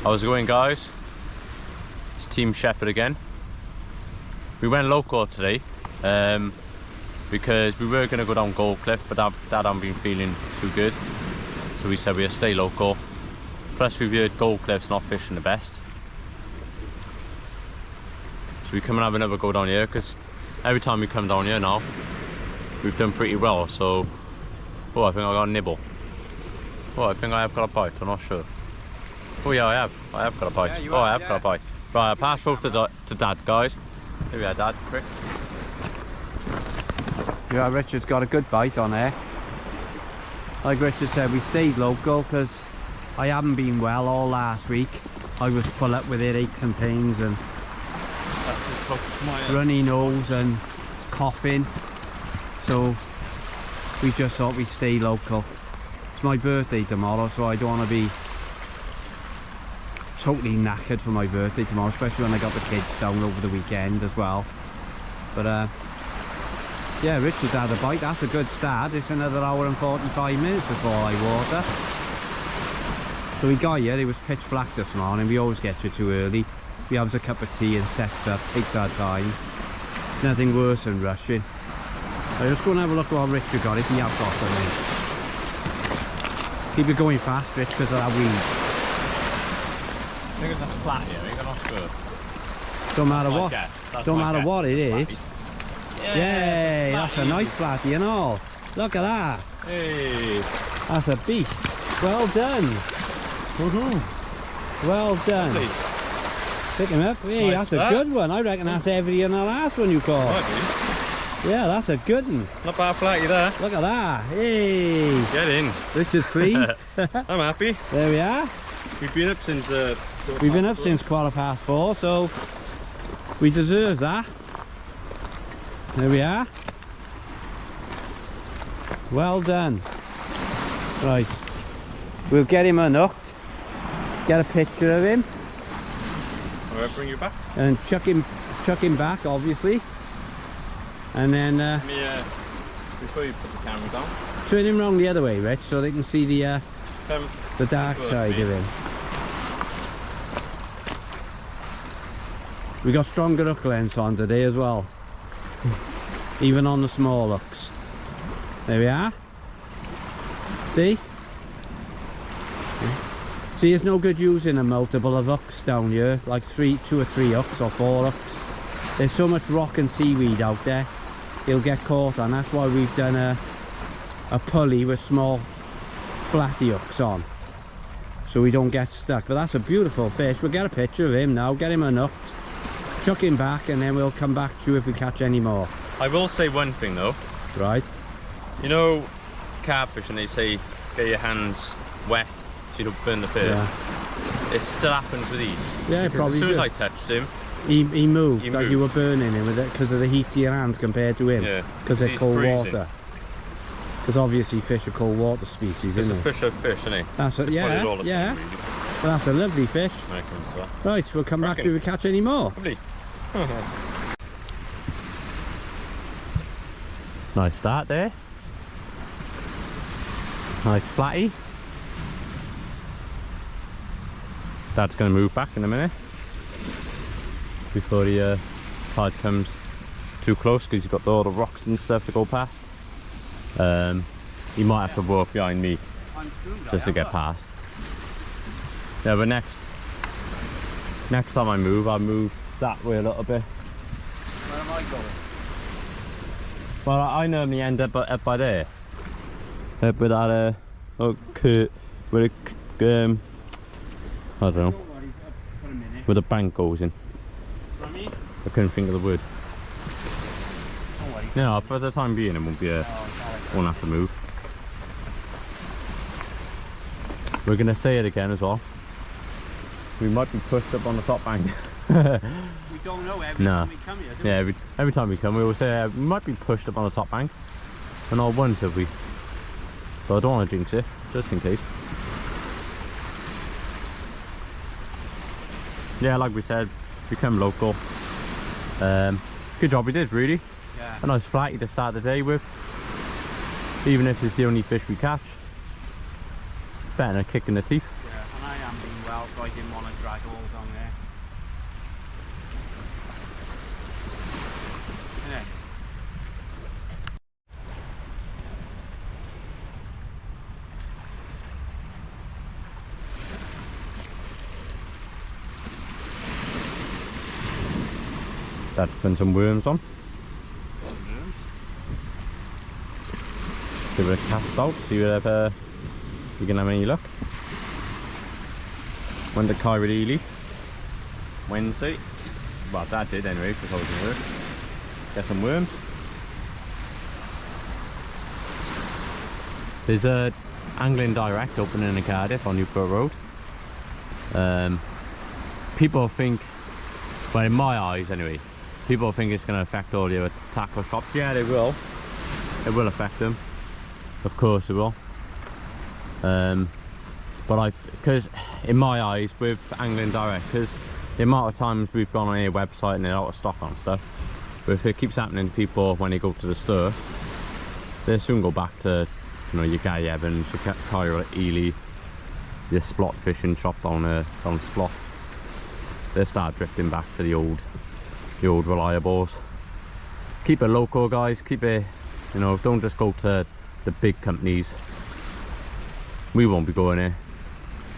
How's it going, guys? It's Team Shepherd again. We went local today because we were going to go down Gold Cliff, but Dad hadn't been feeling too good, so we said we'd stay local. Plus we've heard Gold Cliff's not fishing the best, so we come and have another go down here, because every time we come down here now we've done pretty well. So I think I got a nibble. I think I have got a bite, I'm not sure. Oh yeah, I have got a bite. Yeah, I have got a bite. Right, I'll pass over to Dad, guys. Here we are, Dad, quick. Yeah, Richard's got a good bite on there. Like Richard said, we stayed local because I haven't been well all last week. I was full up with headaches and pains and runny nose and coughing. So we just thought we'd stay local. It's my birthday tomorrow, so I don't want to be totally knackered for my birthday tomorrow, especially when I got the kids down over the weekend as well. But yeah, Richard's had a bite. That's a good start. It's another hour and 45 minutes before I water. So we got here, it was pitch black this morning. We always get here too early. We have a cup of tea and sets up, takes our time. Nothing worse than rushing. Right, let's go and have a look at what Richard got, if he has got something. Keep it going fast, Rich, because of that weed. I think it's flat here, you're not sure. Don't matter what. Don't matter what it is. Yay, that's a nice flatty and all. Look at that. Hey. That's a beast. Well done. Woohoo. Well done. Lovely. Pick him up. Hey, Nice that's a good one. I reckon that's heavier than the last one you caught. Yeah, that's a good one. Not bad flatty there. Look at that. Hey. Get in. Richard's pleased. I'm happy. There we are. We've been up since We've been up since 4:15, so we deserve that. There we are. Well done. Right, we'll get him unhooked, get a picture of him, I'll bring you back, and chuck him back, obviously, and then before you put the camera down, turn him round the other way, Rich, so they can see the dark side of him. We got stronger hook lengths on today as well, even on the small hooks. There we are. See? See, it's no good using a multiple of hooks down here, like 2 or 3 hooks or 4 hooks. There's so much rock and seaweed out there, they'll get caught on. That's why we've done a pulley with small flatty hooks on, so we don't get stuck. But that's a beautiful fish. We'll get a picture of him now, get him unhooked, chuck him back, and then we'll come back to you if we catch any more. I will say one thing though. Right. You know, carp-fishing, they say get your hands wet so you don't burn the fish. Yeah. It still happens with these. Yeah, probably. As soon as I touched him, he moved like you were burning him with it because of the heat of your hands compared to him. Yeah. Because they're cold water. Because obviously fish are cold water species, isn't it? Fish are fish, isn't it? That's it. Yeah. Yeah. Well, that's a lovely fish. Right, we'll come back to you if we catch any more. Lovely. Nice start there. Nice flatty. Dad's going to move back in a minute before the tide comes too close, because he's got all the rocks and stuff to go past. He might have to walk behind me just to get past. Yeah, but next time I move, I'll move that way a little bit. Where am I going? Well, I normally end up by there. Up with that where it, I don't know, where the bank goes in. I couldn't think of the word. No, for the time being it won't be won't have to move. We're gonna say it again as well. We might be pushed up on the top bank. We don't know every time we come here, do we? Yeah, every time we come we always say we might be pushed up on the top bank. And not once have we. So I don't want to jinx it, just in case. Yeah, like we said, become local. Good job we did, really. Yeah. A nice flatty to start the day with. Even if it's the only fish we catch. Better than a kick in the teeth. Yeah, and I am being well so I didn't want to drag all down there. Innit? Dad's putting some worms on. Give it a cast out, see if you can have any luck. Went to Caerphilly Wednesday. Well, Dad did anyway, because I was in work. Get some worms. There's a angling direct opening in Cardiff on Newport Road. People think, well, in my eyes anyway, people think it's going to affect all your tackle shops. Yeah, they will. It will affect them. Of course it will. But because in my eyes with angling direct, because the amount of times we've gone on your website and they're out of stock on stuff, but if it keeps happening to people when they go to the store, they'll soon go back to, you know, your Guy Evans, your Caerphilly, your Splot fishing shop down Splot. They'll start drifting back to the old reliables. Keep it local, guys. Keep it, you know, don't just go to the big companies. We won't be going there.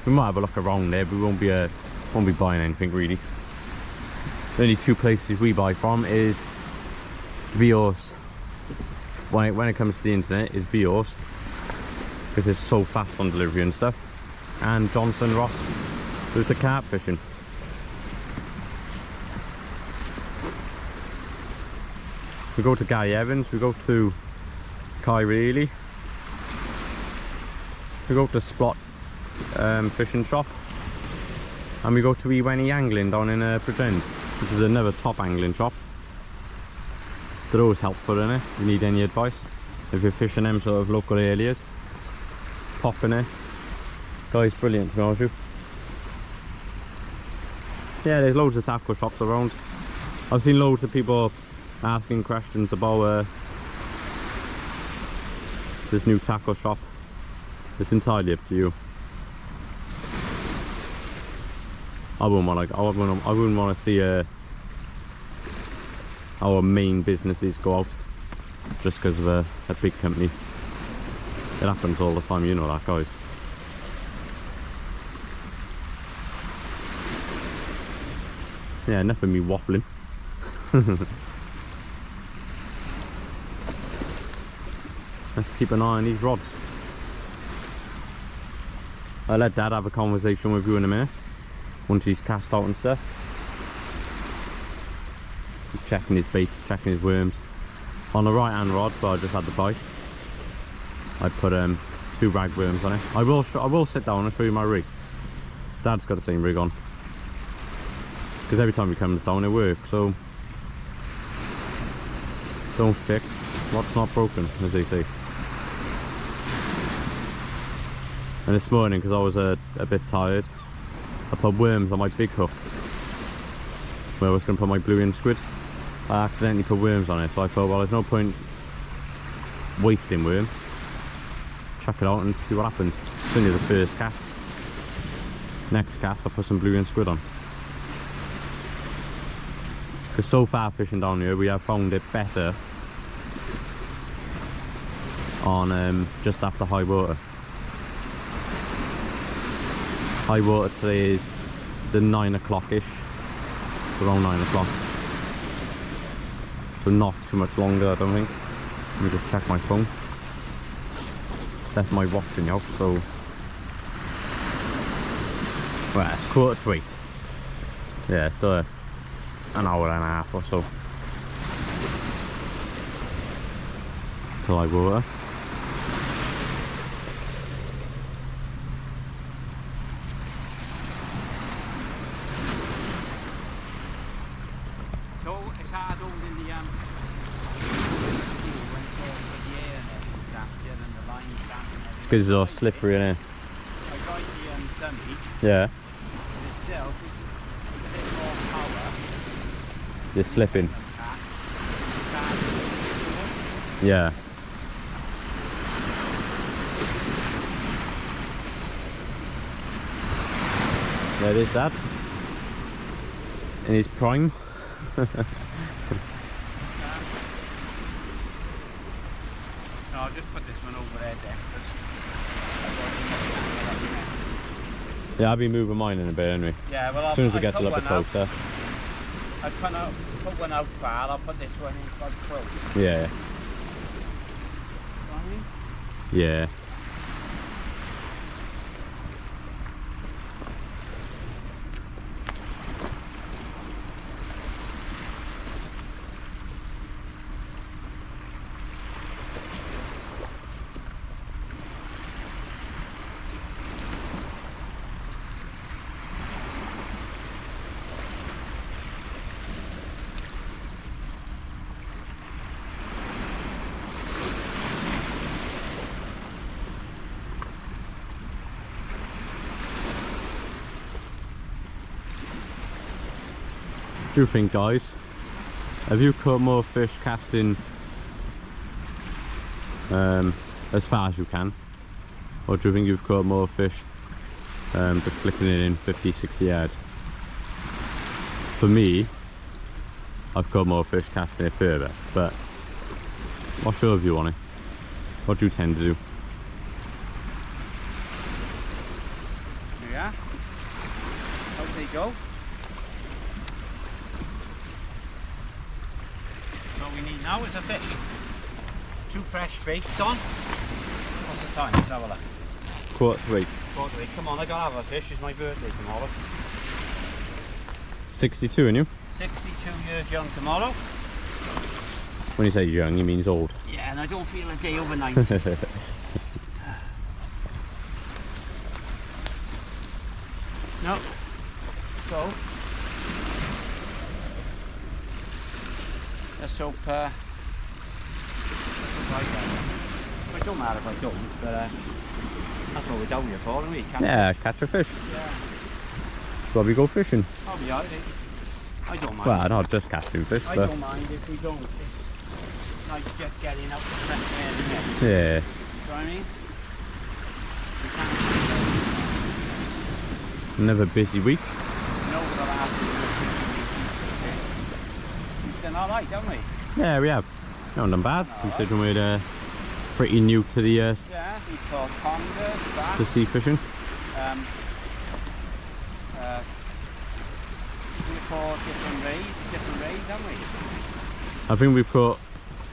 We might have a look around there, but we won't be buying anything really. The only two places we buy from is Vios. When it comes to the internet, is Vios, because it's so fast on delivery and stuff, and Johnson Ross with the carp fishing. We go to Guy Evans, we go to Caerphilly, we go to Splot fishing shop, and we go to Iwenny Angling down in Bridgend, which is another top angling shop. They're always helpful, innit? If you need any advice, if you're fishing them sort of local areas, pop in there. Guy's brilliant, to be honest with you. Yeah, there's loads of tackle shops around. I've seen loads of people asking questions about this new tackle shop. It's entirely up to you. I wouldn't want to see our main businesses go out just because of a big company. It happens all the time, you know that, guys. Yeah, enough of me waffling. Let's keep an eye on these rods. I'll let Dad have a conversation with you in a minute once he's cast out and stuff. Checking his baits, checking his worms. On the right hand rod, but I just had the bite, I put 2 rag worms on it. I will sit down and show you my rig. Dad's got the same rig on, because every time he comes down it works, so don't fix what's not broken, as they say. And this morning, because I was a bit tired, I put worms on my big hook where I was going to put my blue in squid. I accidentally put worms on it, so I thought, well, there's no point wasting worm. Chuck it out and see what happens. It's only the first cast. Next cast, I'll put some blue in squid on. Because so far fishing down here, we have found it better on just after high water. High water today is the 9 o'clock-ish, around 9 o'clock. So not too much longer, I don't think. Let me just check my phone. Left my watch in the house, so... Well, it's 7:45. Yeah, still an hour and a half or so till high water. It's because it's all slippery, innit? I got the dummy. Yeah. It's still a bit more power. You're slipping. Yeah. There it is, Dad. In his prime. No, I'll just put this one over there then. Yeah, I'll be moving mine in a bit anyway. Yeah, well, as soon as we get a little bit closer. I put one out far, I'll put this one in quite close. Yeah. Yeah. What do you think, guys? Have you caught more fish casting as far as you can? Or do you think you've caught more fish just flicking it in 50, 60 yards? For me, I've caught more fish casting it further, but what's your view on it? What do you tend to do? Yeah. How do they go? What we need now is a fish. 2 fresh fish, Don. What's the time? Let's have a look. 1/4 to 8. 1/4 to 8. Come on, I gotta have a fish. It's my birthday tomorrow. 62, and you? 62 years young tomorrow. When you say young, you mean old. Yeah, and I don't feel a day over 90. No. So, let's hope it don't matter if I don't, but that's what we're down here for, aren't we? Yeah, catch a fish. Yeah. Shall we go fishing? I'll be out. I don't mind. Well, not just catching fish, I but don't mind if we don't. It's nice just getting out the fresh air, isn't it? yeah. You know what I mean? We can't Another busy week. know the last we've done alright, haven't we? Yeah, we have. Not done bad, Alright. considering we're pretty new to the Yeah, we caught conger, bass, to sea fishing. we caught different rays, haven't we? I think we've caught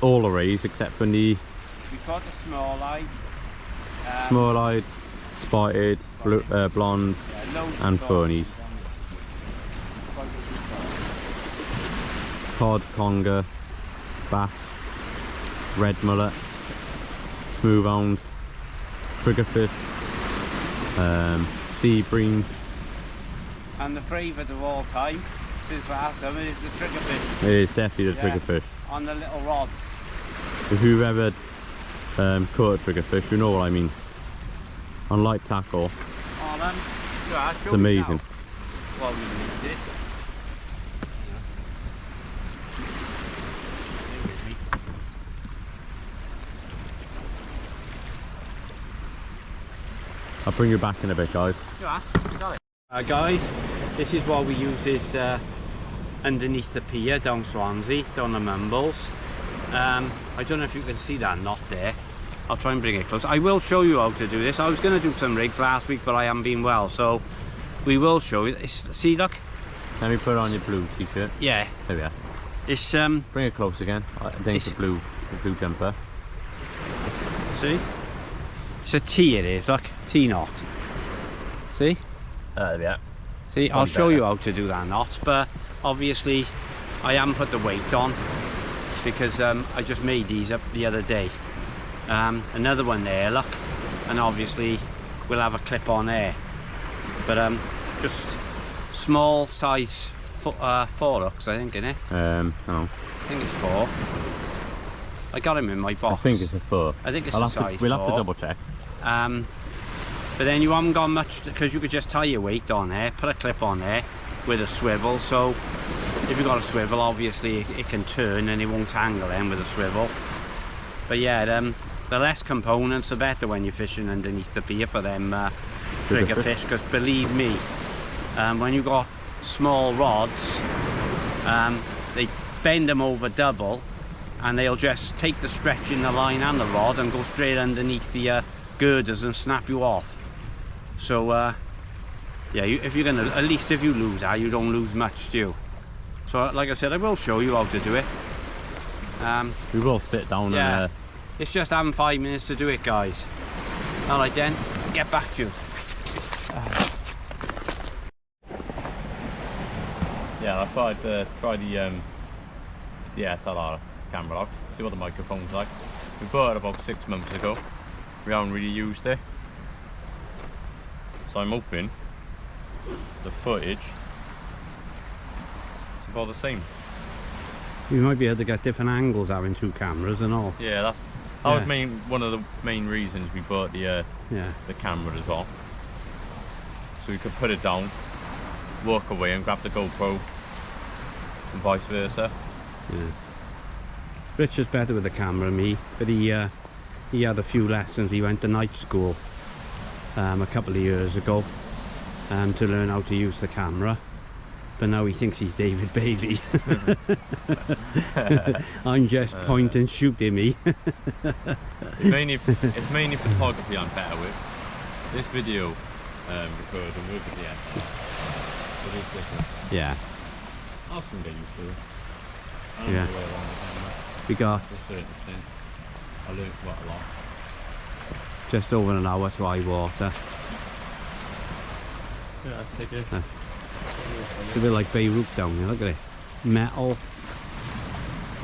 all the rays except for the We caught a small-eyed, small-eyed, spotted, blue, blonde, yeah, loads of and caught, fernies. haven't we? Quite what we Cod, caught. conger, bass, red mullet, smooth hound, triggerfish, sea bream. And the favourite of all time, since last summer, is the triggerfish. It is definitely the Yeah. triggerfish. On the little rods. If you've ever caught a triggerfish, you know what I mean. On light tackle, On them. Yeah, I'll show it's you amazing. now. Well, we need it. Stay with me. I'll bring you back in a bit, guys. Yeah, you got it. Guys, this is what we use is underneath the pier down Swansea, down the Mumbles. I don't know if you can see that knot there. I'll try and bring it close. I will show you how to do this. I was going to do some rigs last week, but I haven't been well, so we will show you. See, look. Let me put on your blue t-shirt. Yeah. There we are. It's Bring it close again. I think the blue jumper. See? It's a T it is, look. T knot. See? There we are. See, I'll show you how to do that knot, but obviously I haven't put the weight on because I just made these up the other day. Another one there, look, and obviously we'll have a clip on there. But just small size 4 hooks, I think, innit? No. I think it's 4. I got him in my box. I think it's a 4. I think it's We'll a have size to 4. double check. But then you haven't got much because you could just tie your weight on there, put a clip on there with a swivel. So if you've got a swivel, obviously it can turn and it won't tangle then with a swivel. But yeah, the less components, the better when you're fishing underneath the pier for them trigger fish. Because believe me, when you got small rods, they bend them over double, and they'll just take the stretch in the line and the rod and go straight underneath the girders and snap you off. So yeah, if you're gonna, at least if you lose that, you don't lose much, do you? So like I said, I will show you how to do it. We will sit down yeah, and it's just having 5 minutes to do it, guys. Alright then, get back to you. yeah, I thought I'd try the DSLR camera out, see what the microphone's like. We bought it about 6 months ago. We haven't really used it, so I'm hoping the footage is about the same. You might be able to get different angles having 2 cameras and all. Yeah, that was one of the main reasons we bought the camera as well. So we could put it down, walk away and grab the GoPro, and vice versa. Yeah. Richard's better with the camera than me, but he had a few lessons. He went to night school a couple of years ago to learn how to use the camera. But now he thinks he's David Bailey. I'm just point and shooting me. it's mainly photography I'm better with. This video recording with the end. It is different. Yeah. I can get used to it. Yeah. We got I learned quite a lot. Just over an hour to high water. Yeah, take it. It's a bit like Beirut down here, look at it. Metal,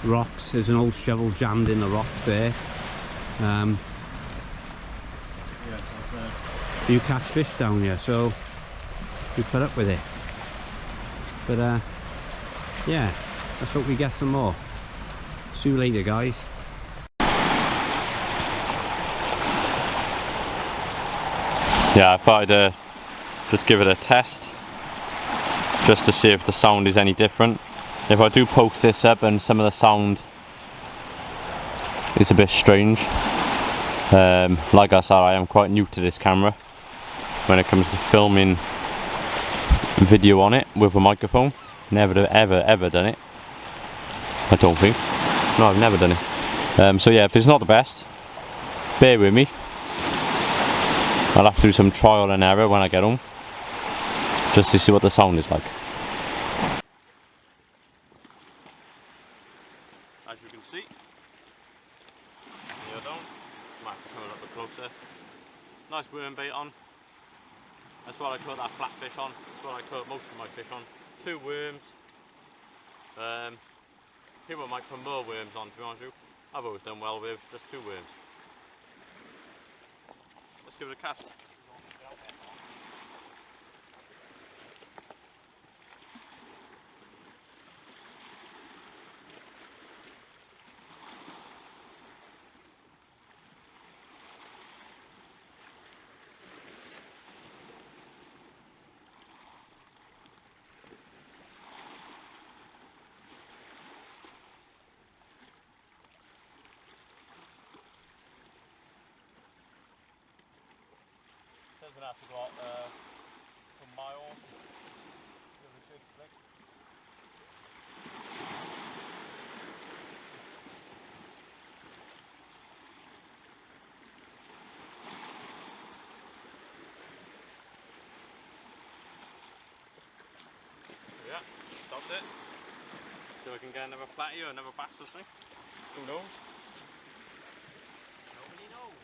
rocks, there's an old shovel jammed in the rocks there. You catch fish down here, so we put up with it. But yeah, let's hope we get some more. See you later, guys. Yeah, I thought I'd just give it a test, just to see if the sound is any different. If I do poke this up and some of the sound is a bit strange, like I said, I am quite new to this camera when it comes to filming video on it with a microphone. Never ever done it, I don't think. No, I've never done it. So yeah, if it's not the best, bear with me. I'll have to do some trial and error when I get home, just to see what the sound is like. As you can see, here down, might have to come a little bit closer. Nice worm bait on. That's what I caught that flatfish on. That's what I caught most of my fish on. 2 worms. People might put more worms on, to be honest with you. I've always done well with just 2 worms. Let's give it a cast. Doesn't have to go out from my own. Give it a big flick. Yeah, stopped it. So we can get another flatty or another bass or something. Who knows? Nobody knows.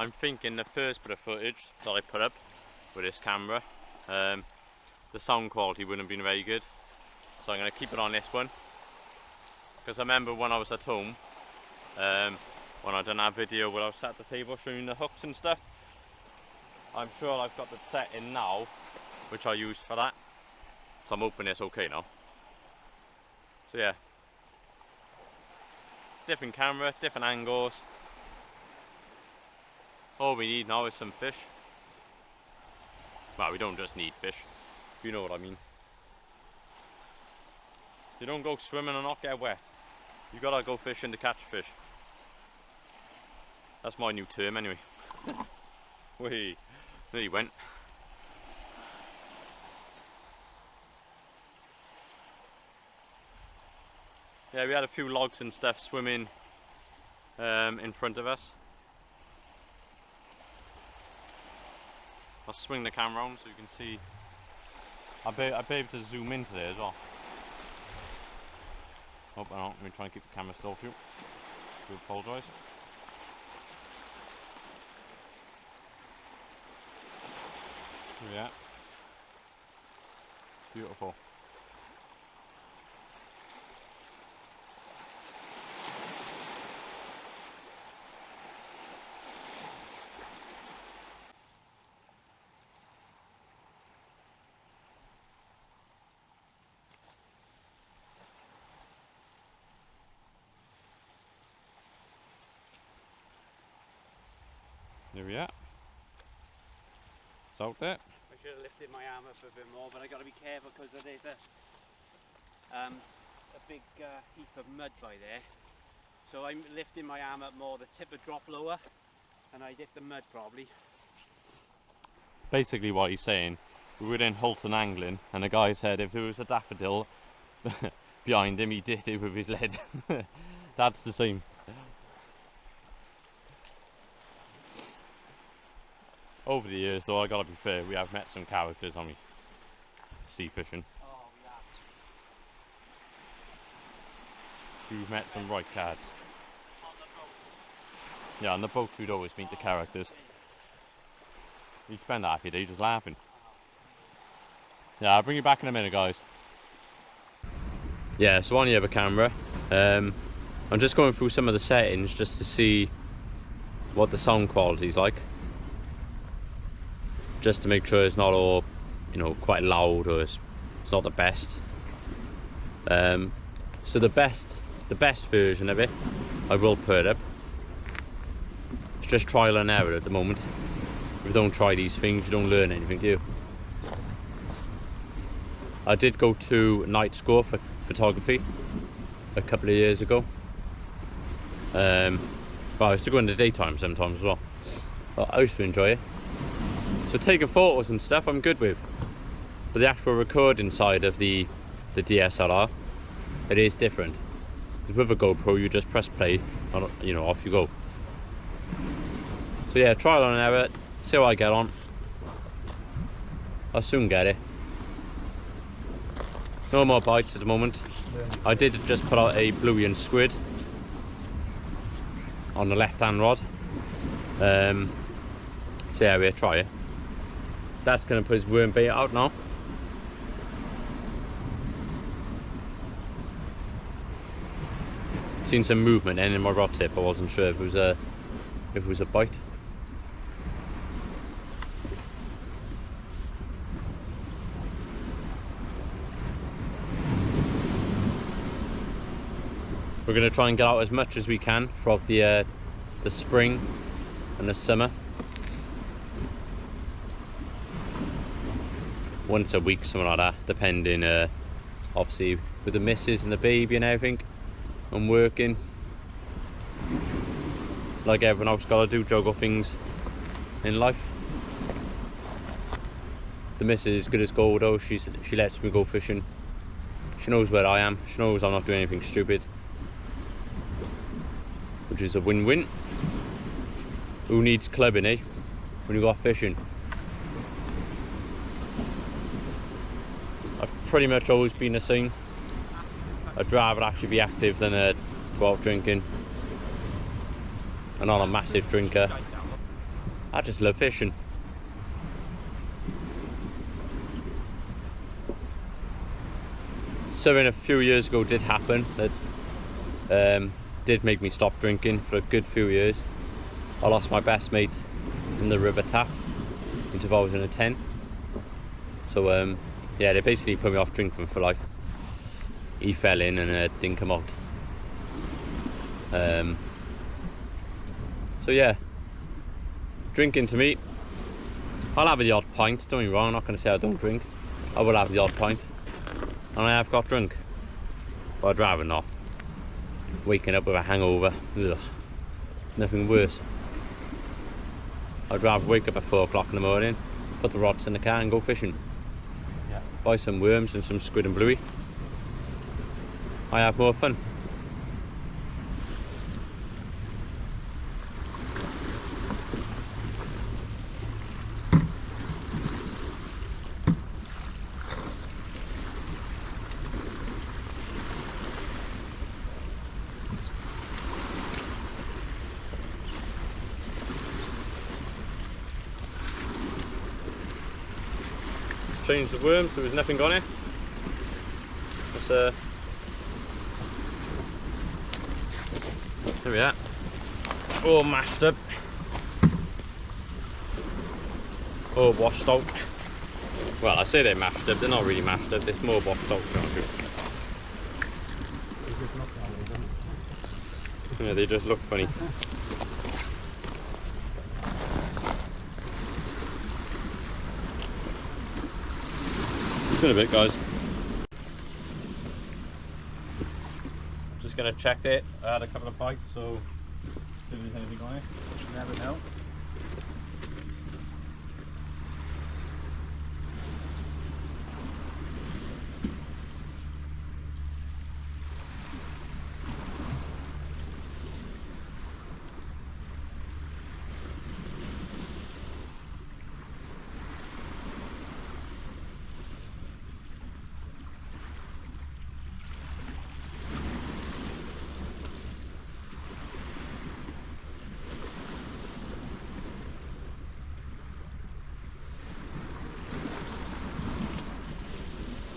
I'm thinking the first bit of footage that I put up with this camera, the sound quality wouldn't have been very good, so I'm going to keep it on this one, because I remember when I was at home, when I done that video where I was sat at the table showing the hooks and stuff, I'm sure I've got the setting now which I used for that, so I'm hoping it's okay now. So yeah, different camera, different angles. All we need now is some fish. Well, we don't just need fish, you know what I mean. You don't go swimming and not get wet. You gotta go fishing to catch fish. That's my new term anyway. Wait, there he went. Yeah, we had a few logs and stuff swimming in front of us. I'll swing the camera around so you can see. I'll be able to zoom into there as well. Oh, no, let me try and keep the camera still for you. I apologise. Yeah. Beautiful. There we are. It's out there. I should have lifted my arm up a bit more, but I got to be careful because there's a big heap of mud by there. So I'm lifting my arm up more, the tip would drop lower, and I'd hit the mud probably. Basically what he's saying, we were in Hulton angling, and the guy said if there was a daffodil behind him, he did it with his lead. That's the same. Over the years though, I gotta be fair, we have met some characters on me sea fishing. Oh, we have. We've met some right cards. On the boats. Yeah, on the boats we'd always meet the characters. You spend half your day just laughing. Yeah, I'll bring you back in a minute, guys. Yeah, so on the other camera, I'm just going through some of the settings just to see what the sound quality is like. Just to make sure it's not all, you know, quite loud, or it's not the best. So the best version of it, I will put up. It's just trial and error at the moment. If you don't try these things, you don't learn anything, do you? I did go to night school for photography a couple of years ago. But I used to go in the daytime sometimes as well. But I used to enjoy it. So taking photos and stuff I'm good with, but the actual recording side of the DSLR, it is different. Because with a GoPro you just press play and, you know, off you go. So yeah, trial and error, see how I get on. I'll soon get it. No more bites at the moment. I did just put out a bluey and squid on the left hand rod. So yeah, we'll try it. That's going to put his worm bait out now. Seen some movement in my rod tip. I wasn't sure if it was a bite. We're going to try and get out as much as we can throughout the spring and the summer. Once a week, something like that, depending obviously with the missus and the baby and everything. I'm working like everyone else, gotta do, juggle things in life. The missus is good as gold though. She lets me go fishing. She knows where I am. She knows I'm not doing anything stupid, which is a win-win. Who needs clubbing, eh, when you go fishing? I've pretty much always been the same. I'd rather actually be active than go out drinking. I'm not a massive drinker. I just love fishing. Something a few years ago did happen that did make me stop drinking for a good few years. I lost my best mate in the river tap in 2010. So yeah, they basically put me off drinking for life. He fell in and didn't come out. So yeah, drinking to me, I'll have the odd pint, don't get me wrong, I'm not going to say I don't drink. I will have the odd pint, and I have got drunk, but I'd rather not. Waking up with a hangover, ugh, nothing worse. I'd rather wake up at 4 o'clock in the morning, put the rods in the car and go fishing. Yeah. Buy some worms and some squid and bluey. I have more fun. Change the worms, there was nothing on it. Let's, there we are. All mashed up. All washed out. Well, I say they're mashed up, they're not really mashed up, they're more washed out. Yeah, they just look funny. In a bit, guys. Just gonna check it. I had a couple of bites, so see if there's anything on it. You never know.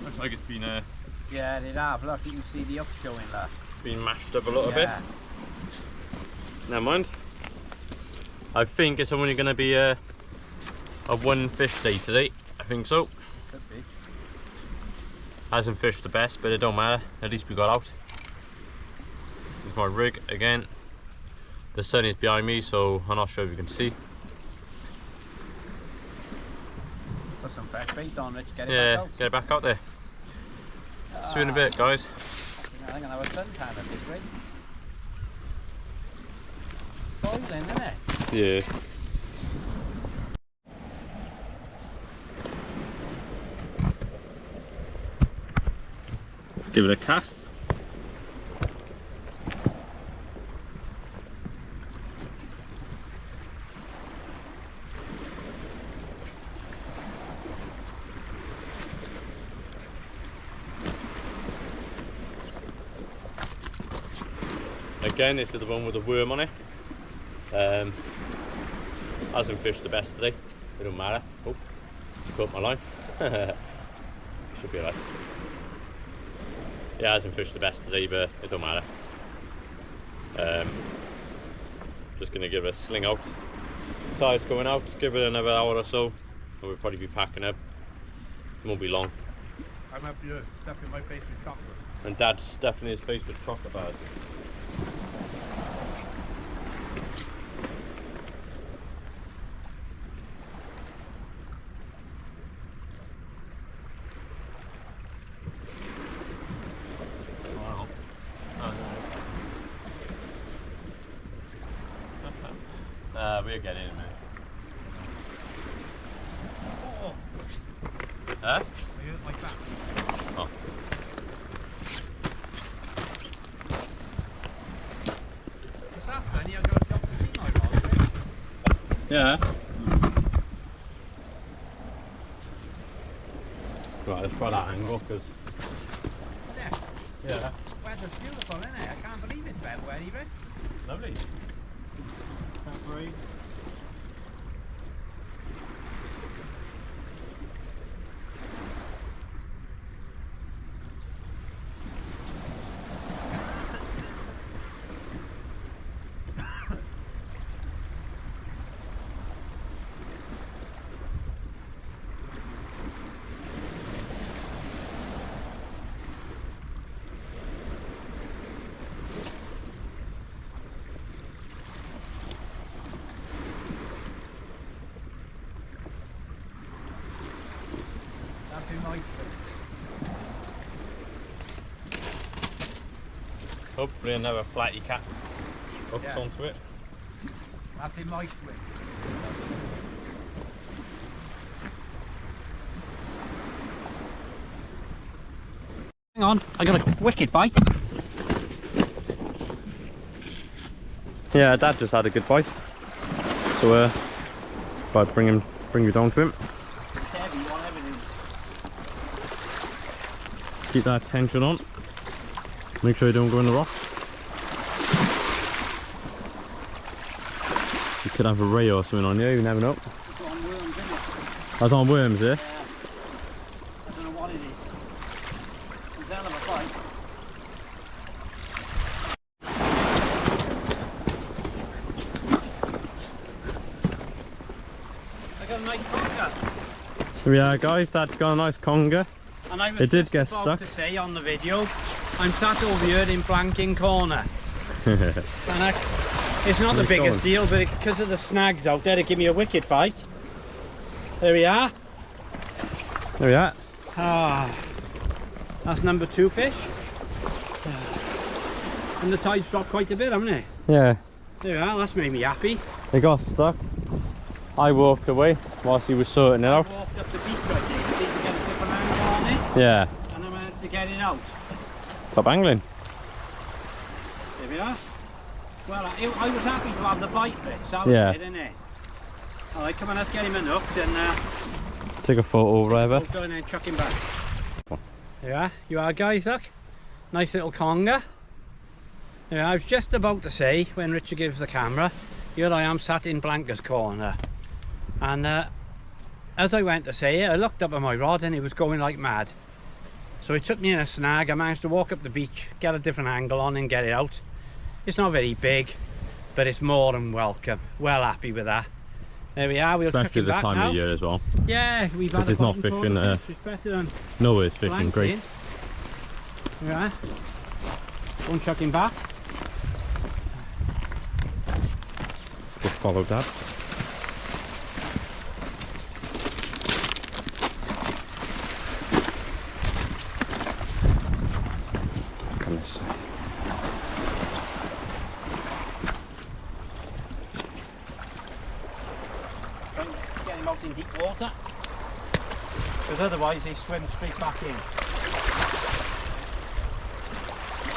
Looks like it's been yeah, they have. Look, you can see the up showing that. Been mashed up a little bit. Never mind. I think it's only going to be a one fish day today. I think so. Could be. Hasn't fished the best, but it don't matter. At least we got out. Here's my rig again. The sun is behind me, so I'm not sure if you can see. Put some fresh bait on, Rich. Get it back out. Get it back out there. See you in a bit, guys. I think I'll have a suntan at this rate. Boiling, isn't it? Yeah. Let's give it a cast. Again, this is the one with the worm on it. Hasn't fished the best today. It don't matter. Oh, caught my line. Should be alright. Yeah, hasn't fished the best today, but it don't matter. Just gonna give it a sling out. Tide's going out. Give it another hour or so, and we'll probably be packing up. It won't be long. I'm up here stuffing my face with chocolate. And Dad's stuffing his face with chocolate bars. We'll get in, man. Oh, Huh? I hurt my back. Oh. What's that, son? You're going to jump the sea my rod, Yeah. Right, let's try that angle, because... Yeah. Yeah. Weather's beautiful, isn't it? I can't believe it's February, Rich. Lovely. February. Hopefully another flatty cat hooks onto it. That's in my swim. Hang on, I got a wicked bite. Yeah, Dad just had a good bite. So if I bring you down to him. Heavy on everything. Keep that tension on. Make sure you don't go in the rocks. You could have a ray or something on you, you never know. It's on worms, isn't it? That's on worms, eh? Yeah. I don't know what it is. It's a hell of a fight. I got a nice conger. So yeah, guys, Dad's got a nice conger. And I was It did just get about stuck. to say on the video, I'm sat over here in Blanking Corner. And it's not the Nice biggest going. deal, but because of the snags out there, it give me a wicked fight. There we are. There we are. Ah, that's number 2 fish. And the tide's dropped quite a bit, haven't it? Yeah, There we are, that's made me happy. he got stuck. I walked away whilst he was sorting it I out. walked up the beach right there, to get a different angle on it, Yeah, and I managed to get it out. stop angling. There we are. Well, I was happy to have the bite bit, so that Yeah. was it, innit? Alright, come on, let's get him hooked and Take a photo or whatever. go and then chuck him back. There you are guys, look. Nice little conger. Yeah, I was just about to say, when Richard gives the camera, here I am sat in Blanca's corner. And as I went to say it, I looked up at my rod and it was going like mad. So it took me in a snag. I managed to walk up the beach, get a different angle on and get it out. It's not very big, but it's more than welcome. Well happy with that. There we are, we'll chuck Especially him the back time now. of year as well. Yeah, we've had Because a it's not bottom fishing, corner fish. It's better than No, it's fishing great. blanking. There we are. Go and chuck him back. Just follow Dad. Look on this side. Try and get him out in deep water. Because otherwise he swims straight back in.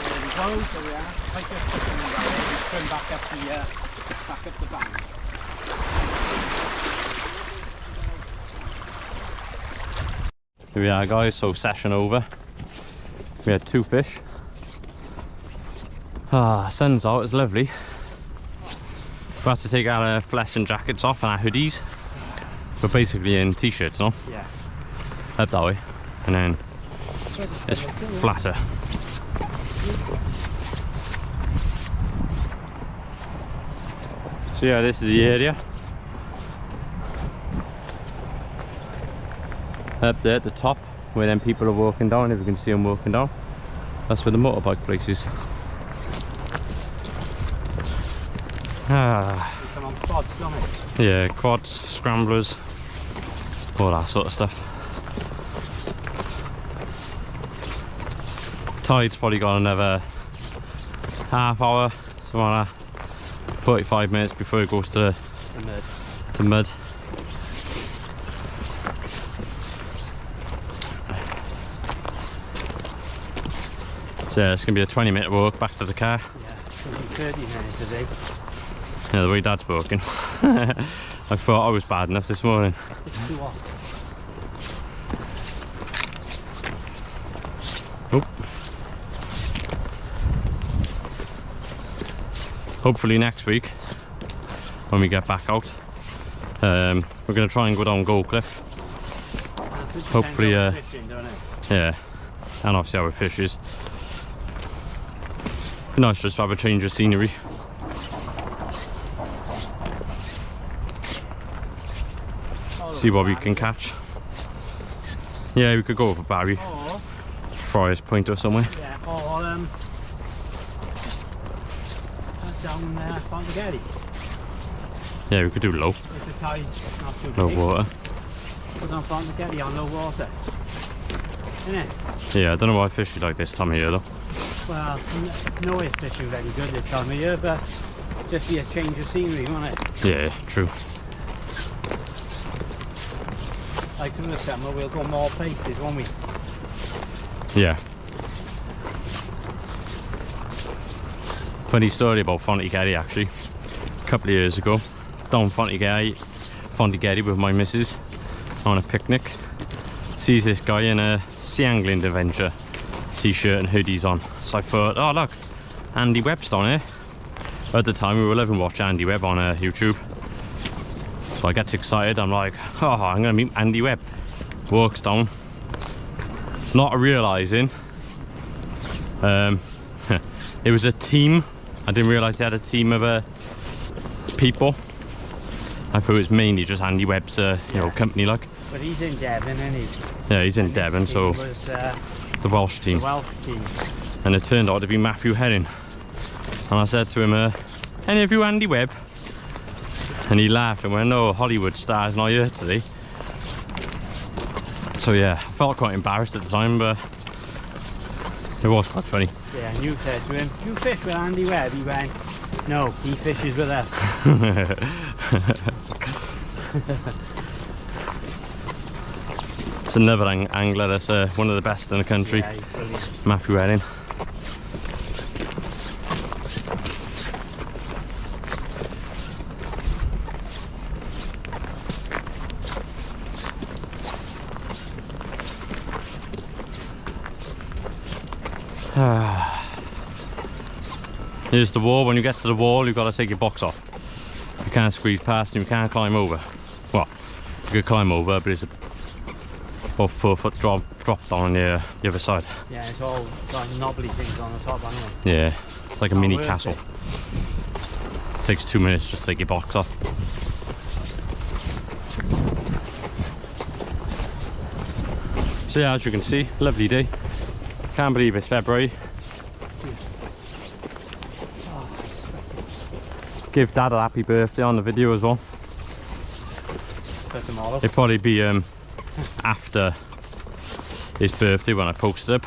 There we go, so we are. I just put him in that way and swim back up the bank. Here we are guys, so session over. We had 2 fish. Sun's out, it's lovely. We had to take our fluorescent jackets off and our hoodies. We're basically in t-shirts now, Yeah. up that way. And then it's flatter. So yeah, this is the area. Up there at the top, where then people are walking down, if you can see them walking down. That's where the motorbike place is. We come on quads, don't we? Yeah, quads, scramblers, all that sort of stuff. Tide's probably got another half hour, something like that. 45 minutes before it goes to mud. So yeah, it's going to be a 20-minute walk back to the car. Yeah, it's going to be 30 minutes today. Yeah, the way Dad's walking. I thought I was bad enough this morning. It's too hot. Oh. Hopefully next week, when we get back out, we're going to try and go down Gold Cliff. Hopefully, Fishing, don't it? yeah, and obviously our fishes. Be nice just to have a change of scenery. See what we can catch. Yeah, we could go over Barry, Or, Friars Point or somewhere. yeah, or down Fonteghetti. Yeah, we could do low, If the tide's not too low big. water. Put on Fonteghetti on low water. Isn't it? Yeah, I don't know why I fish like this time of year though. Well, nowhere fishing very good this time of year, but just be a change of scenery, won't it? Yeah, true. Like in the summer, we'll go more places, won't we? Yeah. Funny story about Fontegary actually. A couple of years ago, down Fontegary with my missus on a picnic. Sees this guy in a sea angling adventure t-shirt and hoodies on. So I thought, oh look, Andy Webb's down here. At the time we were living watching Andy Webb on YouTube. So I get excited, I'm like, oh, I'm gonna meet Andy Webb. Walks down, not realising it was a team. I didn't realise they had a team of people. I thought it was mainly just Andy Webb's you know, company like. But he's in Devon, isn't he? Yeah, he's in Devon, so was, the Welsh team. the Welsh team. And it turned out to be Matthew Herring. And I said to him, any of you Andy Webb? And he laughed and went, no, Hollywood star's not here today. So yeah, I felt quite embarrassed at the time, but it was quite funny. Yeah, and you said to him, "Do you fish with Andy Webb?" He went, "No, he fishes with us." It's another angler that's one of the best in the country. Yeah, he's brilliant. Matthew Herring. Here's the wall. When you get to the wall, you've got to take your box off. You can't squeeze past and you can't climb over. Well, you could climb over, but it's about 4 foot drop down on the other side. Yeah, it's all got knobbly things on the top, hasn't it? Yeah, it's like a mini worth castle. it. Takes 2 minutes just to take your box off. So yeah, as you can see, lovely day. Can't believe it's February. Give Dad a happy birthday on the video as well. For tomorrow. It'll probably be after his birthday when I post it up.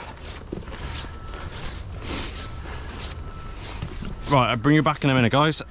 Right, I'll bring you back in a minute, guys.